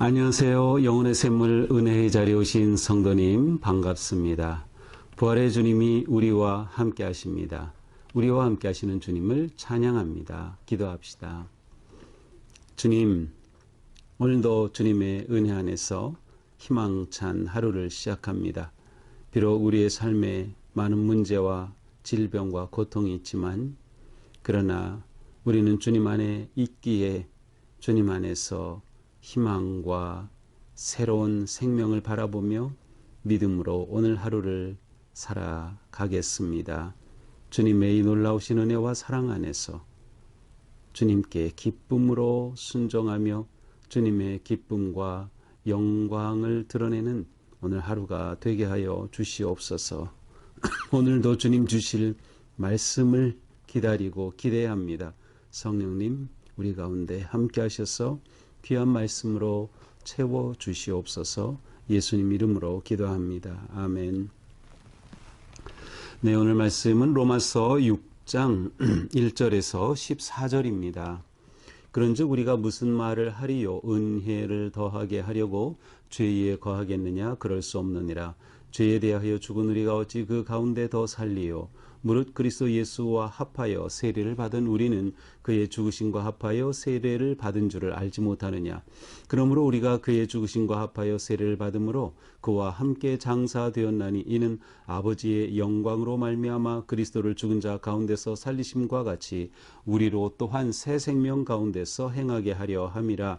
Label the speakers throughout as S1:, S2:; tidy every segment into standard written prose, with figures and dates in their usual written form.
S1: 안녕하세요. 영혼의 샘물 은혜의 자리에 오신 성도님 반갑습니다. 부활의 주님이 우리와 함께 하십니다. 우리와 함께 하시는 주님을 찬양합니다. 기도합시다. 주님, 오늘도 주님의 은혜 안에서 희망찬 하루를 시작합니다. 비록 우리의 삶에 많은 문제와 질병과 고통이 있지만 그러나 우리는 주님 안에 있기에 주님 안에서 희망과 새로운 생명을 바라보며 믿음으로 오늘 하루를 살아가겠습니다. 주님의 이 놀라우신 은혜와 사랑 안에서 주님께 기쁨으로 순종하며 주님의 기쁨과 영광을 드러내는 오늘 하루가 되게 하여 주시옵소서. 오늘도 주님 주실 말씀을 기다리고 기대합니다. 성령님 우리 가운데 함께 하셔서 귀한 말씀으로 채워 주시옵소서. 예수님 이름으로 기도합니다. 아멘. 네, 오늘 말씀은 로마서 6장 1절에서 14절입니다. 그런즉 우리가 무슨 말을 하리요? 은혜를 더하게 하려고 죄에 거하겠느냐? 그럴 수 없느니라. 죄에 대하여 죽은 우리가 어찌 그 가운데 더 살리요? 무릇 그리스도 예수와 합하여 세례를 받은 우리는 그의 죽으심과 합하여 세례를 받은 줄을 알지 못하느냐. 그러므로 우리가 그의 죽으심과 합하여 세례를 받음으로 그와 함께 장사되었나니 이는 아버지의 영광으로 말미암아 그리스도를 죽은 자 가운데서 살리심과 같이 우리로 또한 새 생명 가운데서 행하게 하려 함이라.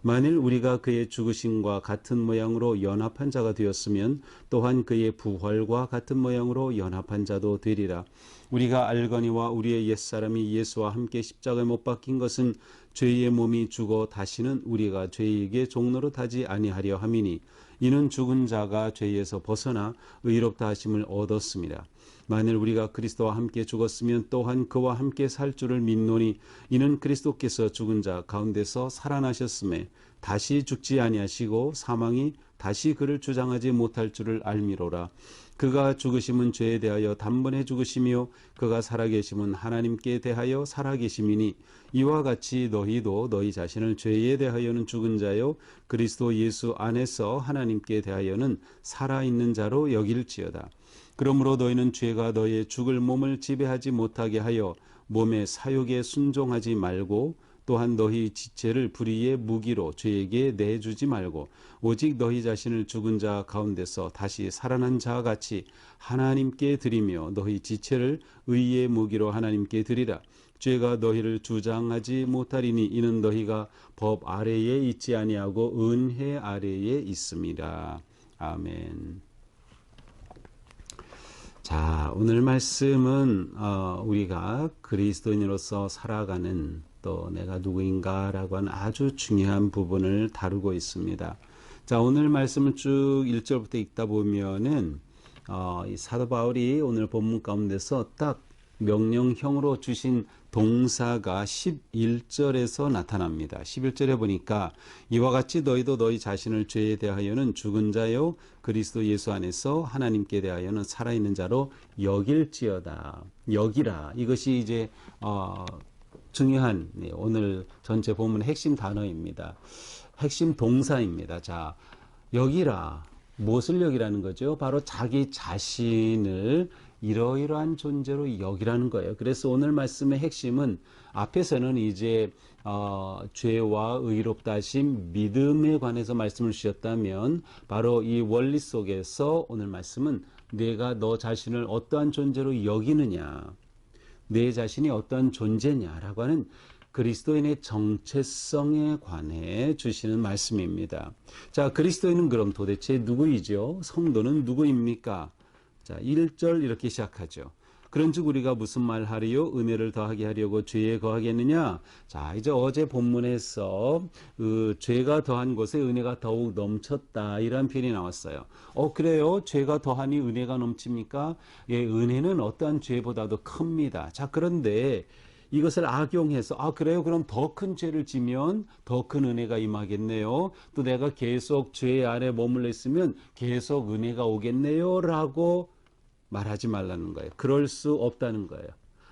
S1: 만일 우리가 그의 죽으심과 같은 모양으로 연합한 자가 되었으면 또한 그의 부활과 같은 모양으로 연합한 자도 되리라. 우리가 알거니와 우리의 옛사람이 예수와 함께 십자가에 못 박힌 것은 죄의 몸이 죽어 다시는 우리가 죄에게 종노릇 하지 아니하려 함이니 이는 죽은 자가 죄에서 벗어나 의롭다 하심을 얻었습니다. 만일 우리가 그리스도와 함께 죽었으면 또한 그와 함께 살 줄을 믿노니 이는 그리스도께서 죽은 자 가운데서 살아나셨음에 다시 죽지 아니하시고 사망이 다시 그를 주장하지 못할 줄을 알미로라. 그가 죽으심은 죄에 대하여 단번에 죽으시며 그가 살아계심은 하나님께 대하여 살아계심이니 이와 같이 너희도 너희 자신을 죄에 대하여는 죽은 자요 그리스도 예수 안에서 하나님께 대하여는 살아있는 자로 여길지어다. 그러므로 너희는 죄가 너희의 죽을 몸을 지배하지 못하게 하여 몸의 사욕에 순종하지 말고 또한 너희 지체를 불의의 무기로 죄에게 내주지 말고 오직 너희 자신을 죽은 자 가운데서 다시 살아난 자와 같이 하나님께 드리며 너희 지체를 의의 무기로 하나님께 드리라. 죄가 너희를 주장하지 못하리니 이는 너희가 법 아래에 있지 아니하고 은혜 아래에 있음이라. 아멘. 자, 오늘 말씀은 우리가 그리스도인으로서 살아가는 또 내가 누구인가라고 하는 아주 중요한 부분을 다루고 있습니다. 자, 오늘 말씀을 쭉 1절부터 읽다 보면은 이 사도 바울이 오늘 본문 가운데서 딱 명령형으로 주신 동사가 11절에서 나타납니다. 11절에 보니까 이와 같이 너희도 너희 자신을 죄에 대하여는 죽은 자요 그리스도 예수 안에서 하나님께 대하여는 살아있는 자로 여길지어다. 여기라. 이것이 이제 중요한 오늘 전체 본문의 핵심 단어입니다. 핵심 동사입니다. 자, 여기라. 무엇을 여기라는 거죠? 바로 자기 자신을 이러이러한 존재로 여기라는 거예요. 그래서 오늘 말씀의 핵심은 앞에서는 이제 죄와 의롭다 하심 믿음에 관해서 말씀을 주셨다면 바로 이 원리 속에서 오늘 말씀은 내가 너 자신을 어떠한 존재로 여기느냐, 내 자신이 어떠한 존재냐라고 하는 그리스도인의 정체성에 관해 주시는 말씀입니다. 자, 그리스도인은 그럼 도대체 누구이죠? 성도는 누구입니까? 자, 1절 이렇게 시작하죠. 그런즉 우리가 무슨 말 하리요? 은혜를 더하게 하려고 죄에 거하겠느냐? 자, 이제 어제 본문에서 죄가 더한 곳에 은혜가 더욱 넘쳤다 이런 표현이 나왔어요. 그래요? 죄가 더하니 은혜가 넘칩니까? 예, 은혜는 어떠한 죄보다도 큽니다. 자, 그런데 이것을 악용해서 그래요? 그럼 더 큰 죄를 지면 더 큰 은혜가 임하겠네요. 또 내가 계속 죄 아래 머물러 있으면 계속 은혜가 오겠네요 라고 말하지 말라는 거예요. 그럴 수 없다는 거예요.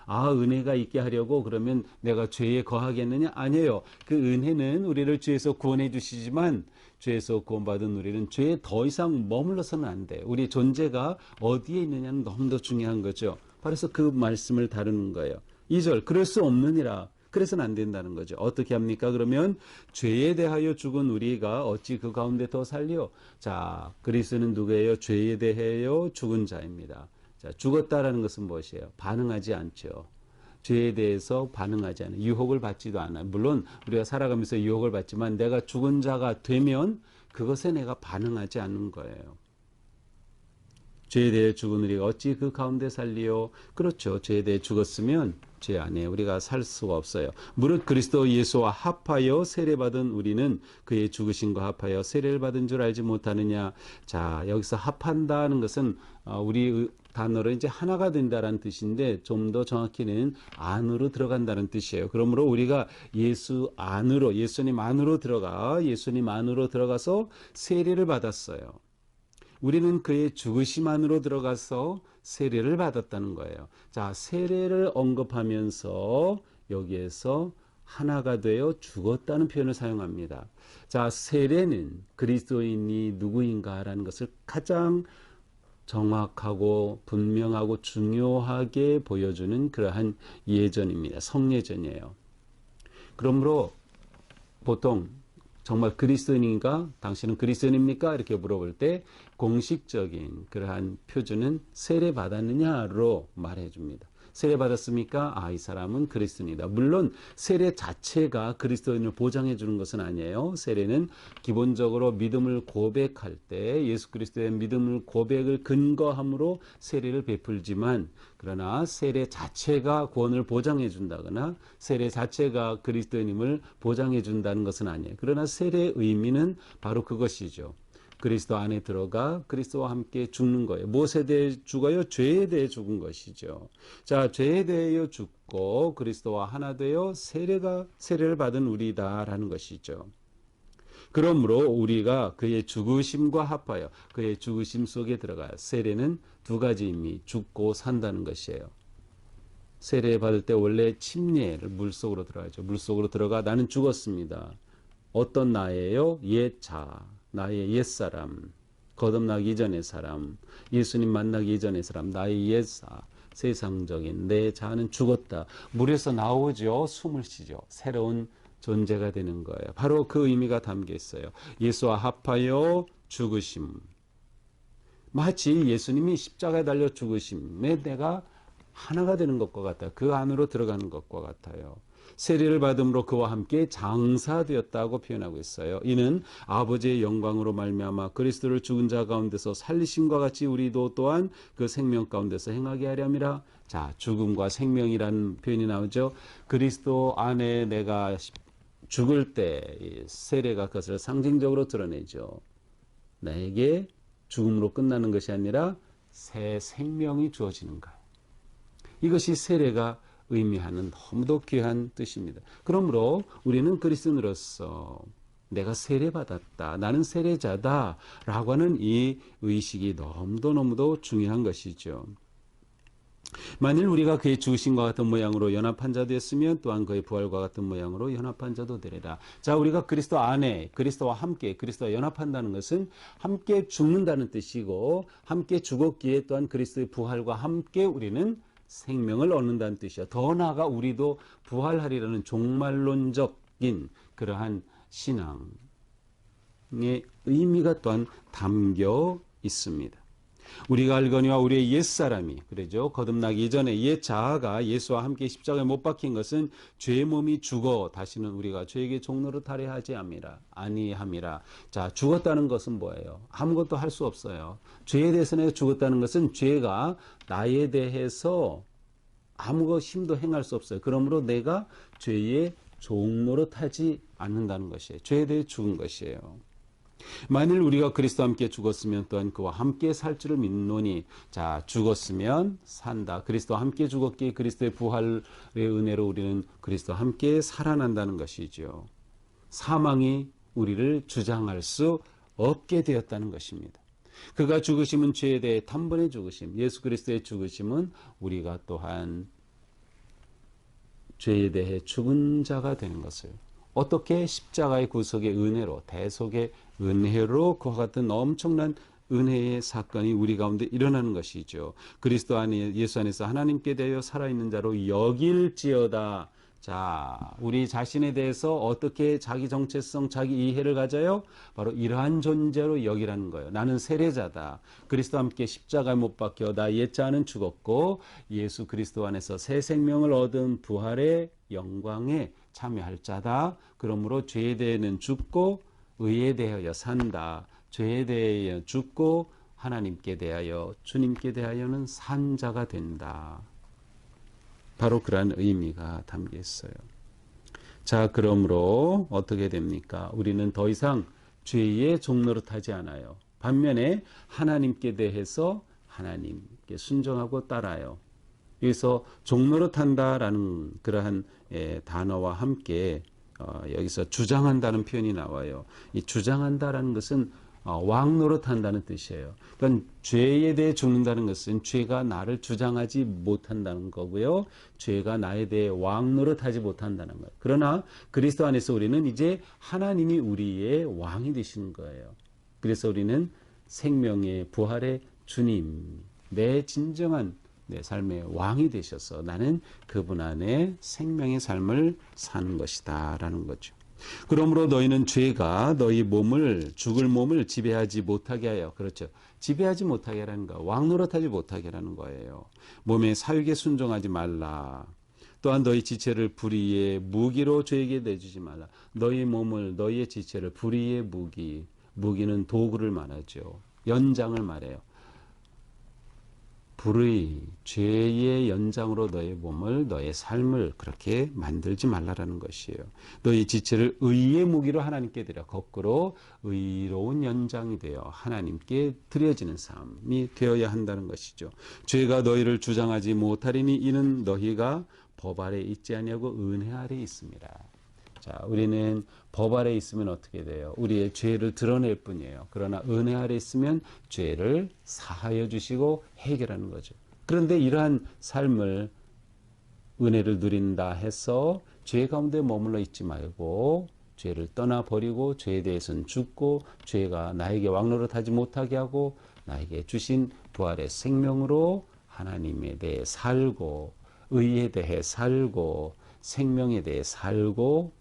S1: 은혜가 있게 하려고 그러면 내가 죄에 거하겠느냐? 아니에요. 그 은혜는 우리를 죄에서 구원해 주시지만 죄에서 구원받은 우리는 죄에 더 이상 머물러서는 안 돼. 우리 존재가 어디에 있느냐는 너무도 중요한 거죠. 그래서 그 말씀을 다루는 거예요. 2절, 그럴 수 없느니라. 그래서는 안 된다는 거죠. 어떻게 합니까? 그러면 죄에 대하여 죽은 우리가 어찌 그 가운데 더 살려? 자, 그리스도는 누구예요? 죄에 대하여 죽은 자입니다. 자, 죽었다라는 것은 무엇이에요? 반응하지 않죠. 죄에 대해서 반응하지 않아요. 유혹을 받지도 않아요. 물론 우리가 살아가면서 유혹을 받지만 내가 죽은 자가 되면 그것에 내가 반응하지 않는 거예요. 죄에 대해 죽은 우리가 어찌 그 가운데 살리요? 그렇죠. 죄에 대해 죽었으면 죄 안에 우리가 살 수가 없어요. 무릇 그리스도 예수와 합하여 세례받은 우리는 그의 죽으심과 합하여 세례를 받은 줄 알지 못하느냐. 자, 여기서 합한다는 것은 우리 단어로 이제 하나가 된다는 뜻인데 좀 더 정확히는 안으로 들어간다는 뜻이에요. 그러므로 우리가 예수 안으로, 예수님 안으로 들어가서 세례를 받았어요. 우리는 그의 죽으심 안으로 들어가서 세례를 받았다는 거예요. 자, 세례를 언급하면서 여기에서 하나가 되어 죽었다는 표현을 사용합니다. 자, 세례는 그리스도인이 누구인가라는 것을 가장 정확하고 분명하고 중요하게 보여주는 그러한 예전입니다. 성예전이에요. 그러므로 보통 정말 그리스도인인가? 당신은 그리스도인입니까? 이렇게 물어볼 때 공식적인 그러한 표준은 세례 받았느냐로 말해 줍니다. 세례 받았습니까? 아, 이 사람은 그리스도인이다. 물론 세례 자체가 그리스도인을 보장해 주는 것은 아니에요. 세례는 기본적으로 믿음을 고백할 때 예수 그리스도의 믿음을 고백을 근거함으로 세례를 베풀지만, 그러나 세례 자체가 구원을 보장해 준다거나 세례 자체가 그리스도인임을 보장해 준다는 것은 아니에요. 그러나 세례의 의미는 바로 그것이죠. 그리스도 안에 들어가 그리스도와 함께 죽는 거예요. 무엇에 대해 죽어요? 죄에 대해 죽은 것이죠. 자, 죄에 대해 죽고 그리스도와 하나 되어 세례를 받은 우리다라는 것이죠. 그러므로 우리가 그의 죽으심과 합하여 그의 죽으심 속에 들어가요. 세례는 두 가지 의미, 죽고 산다는 것이에요. 세례 받을 때 원래 침례를 물속으로 들어가죠. 물속으로 들어가 나는 죽었습니다. 어떤 나예요? 옛 자. 나의 옛사람, 거듭나기 이전의 사람, 예수님 만나기 이전의 사람, 나의 옛사, 세상적인 내 자아는 죽었다. 물에서 나오죠. 숨을 쉬죠. 새로운 존재가 되는 거예요. 바로 그 의미가 담겨 있어요. 예수와 합하여 죽으심. 마치 예수님이 십자가에 달려 죽으심에 내가 하나가 되는 것과 같아요. 그 안으로 들어가는 것과 같아요. 세례를 받음으로 그와 함께 장사되었다고 표현하고 있어요. 이는 아버지의 영광으로 말미암아 그리스도를 죽은 자 가운데서 살리심과 같이 우리도 또한 그 생명 가운데서 행하게 하렴이라. 자, 죽음과 생명이라는 표현이 나오죠. 그리스도 안에 내가 죽을 때 세례가 그것을 상징적으로 드러내죠. 나에게 죽음으로 끝나는 것이 아니라 새 생명이 주어지는 거예요. 이것이 세례가 의미하는 너무도 귀한 뜻입니다. 그러므로 우리는 그리스도인으로서 내가 세례받았다, 나는 세례자다 라고 하는 이 의식이 너무도 중요한 것이죠. 만일 우리가 그의 죽으심과 같은 모양으로 연합한 자 되었으면 또한 그의 부활과 같은 모양으로 연합한 자도 되리라. 자, 우리가 그리스도 안에 그리스도와 함께 그리스도와 연합한다는 것은 함께 죽는다는 뜻이고, 함께 죽었기에 또한 그리스도의 부활과 함께 우리는 생명을 얻는다는 뜻이야. 더 나아가 우리도 부활하리라는 종말론적인 그러한 신앙의 의미가 또한 담겨 있습니다. 우리가 알거니와 우리의 옛사람이, 그러죠, 거듭나기 이전에 옛 자아가 예수와 함께 십자가에 못 박힌 것은 죄의 몸이 죽어 다시는 우리가 죄에게 종로로 탈해하지 아니함이라. 자, 죽었다는 것은 뭐예요? 아무것도 할 수 없어요. 죄에 대해서 내가 죽었다는 것은 죄가 나에 대해서 아무 힘도 행할 수 없어요. 그러므로 내가 죄의 종로로 타지 않는다는 것이에요. 죄에 대해 죽은 것이에요. 만일 우리가 그리스도와 함께 죽었으면 또한 그와 함께 살 줄을 믿노니. 자, 죽었으면 산다. 그리스도와 함께 죽었기에 그리스도의 부활의 은혜로 우리는 그리스도와 함께 살아난다는 것이죠. 사망이 우리를 주장할 수 없게 되었다는 것입니다. 그가 죽으심은 죄에 대해 단번에 죽으심, 예수 그리스도의 죽으심은 우리가 또한 죄에 대해 죽은 자가 되는 것을 어떻게 십자가의 구속의 은혜로, 대속의 은혜로 그와 같은 엄청난 은혜의 사건이 우리 가운데 일어나는 것이죠. 그리스도 안에 예수 안에서 하나님께 대하여 살아있는 자로 여길지어다. 자, 우리 자신에 대해서 어떻게 자기 정체성, 자기 이해를 가져요? 바로 이러한 존재로 여기라는 거예요. 나는 세례자다. 그리스도와 함께 십자가에 못 박혀 나 옛자는 죽었고 예수 그리스도 안에서 새 생명을 얻은 부활의 영광에 참여할 자다. 그러므로 죄에 대해는 죽고 의에 대하여 산다. 죄에 대하여 죽고 하나님께 대하여 주님께 대하여는 산 자가 된다. 바로 그러한 의미가 담겨 있어요. 자, 그러므로 어떻게 됩니까? 우리는 더 이상 죄의 종노릇하지 않아요. 반면에 하나님께 대해서 하나님께 순종하고 따라요. 여기서 종노릇한다라는 그러한 단어와 함께 여기서 주장한다는 표현이 나와요. 이 주장한다라는 것은 왕노릇한다는 뜻이에요. 그러니까 죄에 대해 죽는다는 것은 죄가 나를 주장하지 못한다는 거고요. 죄가 나에 대해 왕노릇하지 못한다는 거예요. 그러나 그리스도 안에서 우리는 이제 하나님이 우리의 왕이 되시는 거예요. 그래서 우리는 생명의 부활의 주님, 내 진정한 내 삶의 왕이 되셔서 나는 그분 안에 생명의 삶을 사는 것이다 라는 거죠. 그러므로 너희는 죄가 너희 몸을 죽을 몸을 지배하지 못하게 하여, 그렇죠, 지배하지 못하게 하라는 거, 왕노릇하지 못하게 하라는 거예요. 몸의 사육에 순종하지 말라. 또한 너희 지체를 불의의 무기로 죄에게 내주지 말라. 너희 몸을, 너희의 지체를 불의의 무기, 무기는 도구를 말하죠. 연장을 말해요. 불의, 죄의 연장으로 너의 몸을, 너의 삶을 그렇게 만들지 말라라는 것이에요. 너희 지체를 의의 무기로 하나님께 드려, 거꾸로 의로운 연장이 되어 하나님께 드려지는 삶이 되어야 한다는 것이죠. 죄가 너희를 주장하지 못하리니 이는 너희가 법 아래 있지 아니하고 은혜 아래 있습니다. 자, 우리는 법 아래 있으면 어떻게 돼요? 우리의 죄를 드러낼 뿐이에요. 그러나 은혜 아래 있으면 죄를 사하여 주시고 해결하는 거죠. 그런데 이러한 삶을, 은혜를 누린다 해서 죄 가운데 머물러 있지 말고 죄를 떠나버리고 죄에 대해서는 죽고 죄가 나에게 왕노릇하지 못하게 하고 나에게 주신 부활의 생명으로 하나님에 대해 살고 의에 대해 살고 생명에 대해 살고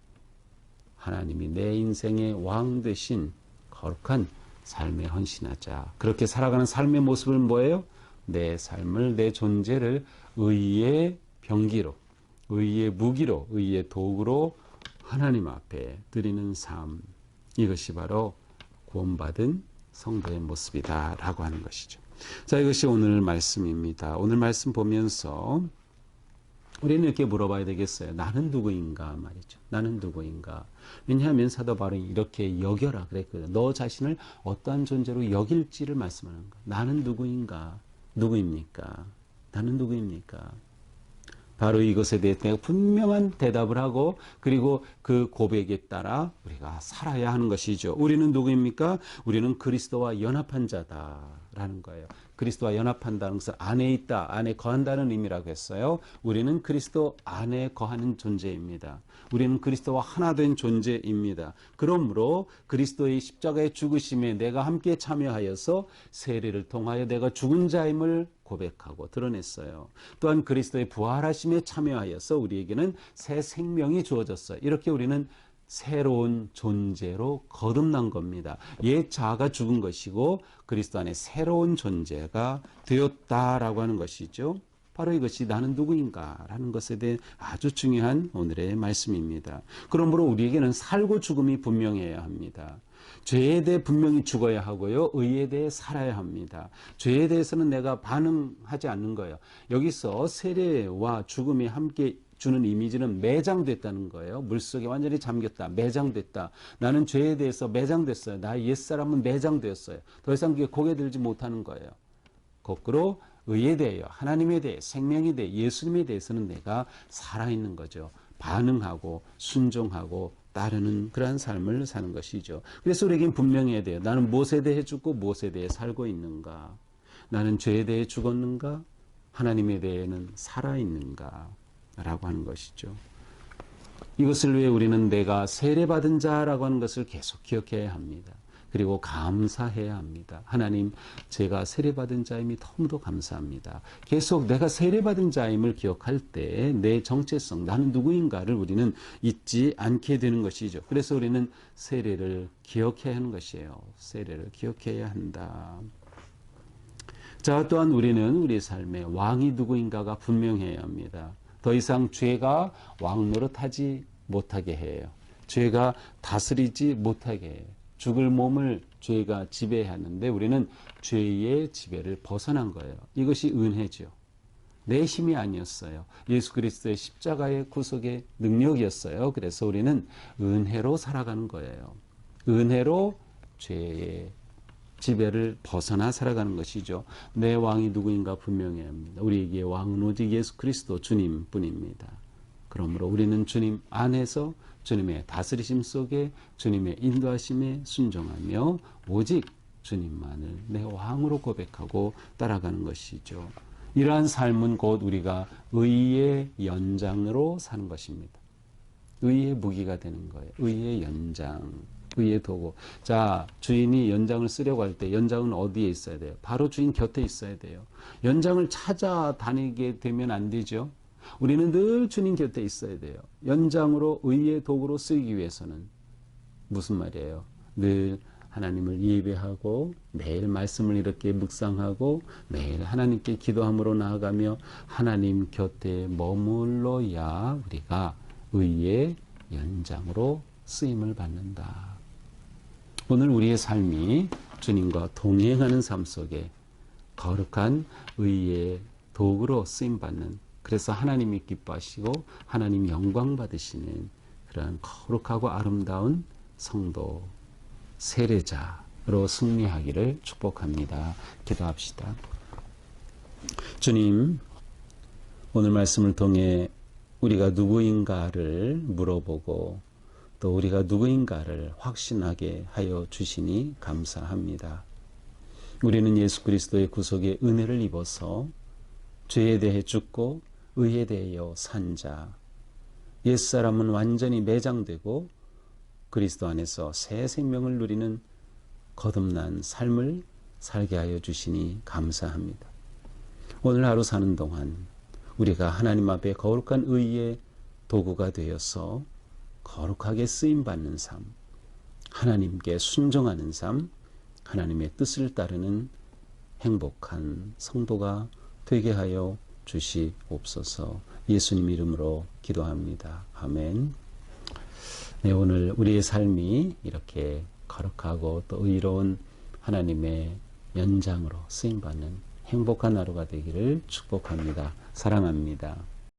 S1: 하나님이 내 인생의 왕 되신 거룩한 삶에 헌신하자. 그렇게 살아가는 삶의 모습은 뭐예요? 내 삶을, 내 존재를 의의 병기로, 의의 무기로, 의의 도구로 하나님 앞에 드리는 삶. 이것이 바로 구원받은 성도의 모습이다 라고 하는 것이죠. 자, 이것이 오늘 말씀입니다. 오늘 말씀 보면서 우리는 이렇게 물어봐야 되겠어요. 나는 누구인가 말이죠. 나는 누구인가. 왜냐하면 사도 바울이 이렇게 여겨라 그랬거든요. 너 자신을 어떠한 존재로 여길지를 말씀하는 거예요. 나는 누구인가. 누구입니까? 나는 누구입니까? 바로 이것에 대해 분명한 대답을 하고 그리고 그 고백에 따라 우리가 살아야 하는 것이죠. 우리는 누구입니까? 우리는 그리스도와 연합한 자다라는 거예요. 그리스도와 연합한다는 것은 안에 있다, 안에 거한다는 의미라고 했어요. 우리는 그리스도 안에 거하는 존재입니다. 우리는 그리스도와 하나 된 존재입니다. 그러므로 그리스도의 십자가의 죽으심에 내가 함께 참여하여서 세례를 통하여 내가 죽은 자임을 고백하고 드러냈어요. 또한 그리스도의 부활하심에 참여하여서 우리에게는 새 생명이 주어졌어요. 이렇게 우리는 새로운 존재로 거듭난 겁니다. 옛 자아가 죽은 것이고 그리스도 안에 새로운 존재가 되었다라고 하는 것이죠. 바로 이것이 나는 누구인가라는 것에 대해 아주 중요한 오늘의 말씀입니다. 그러므로 우리에게는 살고 죽음이 분명해야 합니다. 죄에 대해 분명히 죽어야 하고요. 의에 대해 살아야 합니다. 죄에 대해서는 내가 반응하지 않는 거예요. 여기서 세례와 죽음이 함께 주는 이미지는 매장됐다는 거예요. 물속에 완전히 잠겼다. 매장됐다. 나는 죄에 대해서 매장됐어요. 나의 옛사람은 매장되었어요. 더 이상 그게 고개 들지 못하는 거예요. 거꾸로 의에 대하여, 하나님에 대해, 생명에 대해, 예수님에 대해서는 내가 살아있는 거죠. 반응하고 순종하고 따르는 그러한 삶을 사는 것이죠. 그래서 우리에겐 분명해야 돼요. 나는 무엇에 대해 죽고 무엇에 대해 살고 있는가? 나는 죄에 대해 죽었는가? 하나님에 대해는 살아있는가? 라고 하는 것이죠. 이것을 위해 우리는 내가 세례받은 자라고 하는 것을 계속 기억해야 합니다. 그리고 감사해야 합니다. 하나님, 제가 세례받은 자임이 너무도 감사합니다. 계속 내가 세례받은 자임을 기억할 때 내 정체성, 나는 누구인가를 우리는 잊지 않게 되는 것이죠. 그래서 우리는 세례를 기억해야 하는 것이에요. 세례를 기억해야 한다. 자, 또한 우리는 우리 삶의 왕이 누구인가가 분명해야 합니다. 더 이상 죄가 왕 노릇하지 못하게 해요. 죄가 다스리지 못하게 해요. 죽을 몸을 죄가 지배하는데 우리는 죄의 지배를 벗어난 거예요. 이것이 은혜죠. 내 힘이 아니었어요. 예수 그리스도의 십자가의 구속의 능력이었어요. 그래서 우리는 은혜로 살아가는 거예요. 은혜로 죄의 지배를 벗어나 살아가는 것이죠. 내 왕이 누구인가 분명해야 합니다. 우리에게 왕은 오직 예수 그리스도 주님뿐입니다. 그러므로 우리는 주님 안에서 주님의 다스리심 속에 주님의 인도하심에 순종하며 오직 주님만을 내 왕으로 고백하고 따라가는 것이죠. 이러한 삶은 곧 우리가 의의 연장으로 사는 것입니다. 의의 무기가 되는 거예요. 의의 연장, 의의 도구. 자, 주인이 연장을 쓰려고 할 때 연장은 어디에 있어야 돼요? 바로 주인 곁에 있어야 돼요. 연장을 찾아다니게 되면 안 되죠. 우리는 늘 주님 곁에 있어야 돼요. 연장으로 의의 도구로 쓰기 위해서는 무슨 말이에요? 늘 하나님을 예배하고 매일 말씀을 이렇게 묵상하고 매일 하나님께 기도함으로 나아가며 하나님 곁에 머물러야 우리가 의의 연장으로 쓰임을 받는다. 오늘 우리의 삶이 주님과 동행하는 삶 속에 거룩한 의의 도구로 쓰임받는, 그래서 하나님이 기뻐하시고 하나님 영광 받으시는 그런 거룩하고 아름다운 성도 세례자로 승리하기를 축복합니다. 기도합시다. 주님, 오늘 말씀을 통해 우리가 누구인가를 물어보고 또 우리가 누구인가를 확신하게 하여 주시니 감사합니다. 우리는 예수 그리스도의 구속의 은혜를 입어서 죄에 대해 죽고 의에 대하여 산 자, 옛사람은 완전히 매장되고 그리스도 안에서 새 생명을 누리는 거듭난 삶을 살게 하여 주시니 감사합니다. 오늘 하루 사는 동안 우리가 하나님 앞에 거룩한 의의 도구가 되어서 거룩하게 쓰임받는 삶, 하나님께 순종하는 삶, 하나님의 뜻을 따르는 행복한 성도가 되게 하여 주시옵소서. 예수님 이름으로 기도합니다. 아멘. 네, 오늘 우리의 삶이 이렇게 거룩하고 또 의로운 하나님의 연장으로 쓰임받는 행복한 하루가 되기를 축복합니다. 사랑합니다.